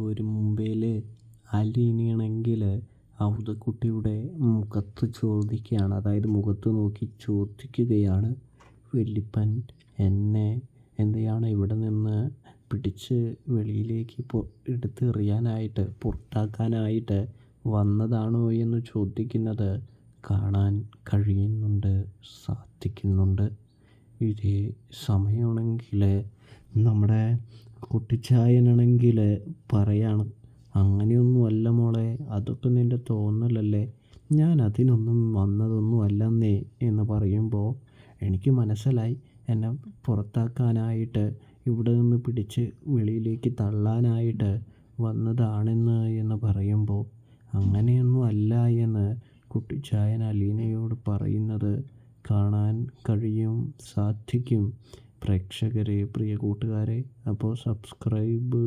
ഒരു മുംബൈയിൽ അലീനയാണെങ്കിൽ ഔദക്കുട്ടിയുടെ മുഖത്ത് ചോദിക്കുകയാണ്, അതായത് മുഖത്ത് നോക്കി ചോദിക്കുകയാണ്, വല്യപ്പൻ എന്നെ എന്തിനാണ് ഇവിടെ നിന്ന് പിടിച്ച് വെളിയിലേക്ക് എടുത്തെറിയാനായിട്ട് പുറത്താക്കാനായിട്ട് വന്നതാണോ എന്ന് ചോദിക്കുന്നത് കാണാൻ കഴിയുന്നുണ്ട്, സാധിക്കുന്നുണ്ട്. ഇതേ സമയമാണെങ്കിൽ നമ്മുടെ കുട്ടിച്ചായനാണെങ്കിൽ പറയാണ്, അങ്ങനെയൊന്നുമല്ല മോളെ, അതൊക്കെ നിൻ്റെ തോന്നലല്ലേ, ഞാൻ അതിനൊന്നും വന്നതൊന്നും അല്ലെന്നേ എന്ന് പറയുമ്പോൾ എനിക്ക് മനസ്സിലായി, എന്നെ പുറത്താക്കാനായിട്ട് ഇവിടെ നിന്ന് പിടിച്ച് വെളിയിലേക്ക് തള്ളാനായിട്ട് വന്നതാണെന്ന് എന്ന് പറയുമ്പോൾ അങ്ങനെയൊന്നും അല്ല എന്ന് കുട്ടിച്ചായൻ അലീനയോട് പറയുന്നത് കാണാൻ കഴിയും, സാധിക്കും. പ്രേക്ഷകരെ, പ്രിയ കൂട്ടുകാരെ, അപ്പോൾ സബ്സ്ക്രൈബ്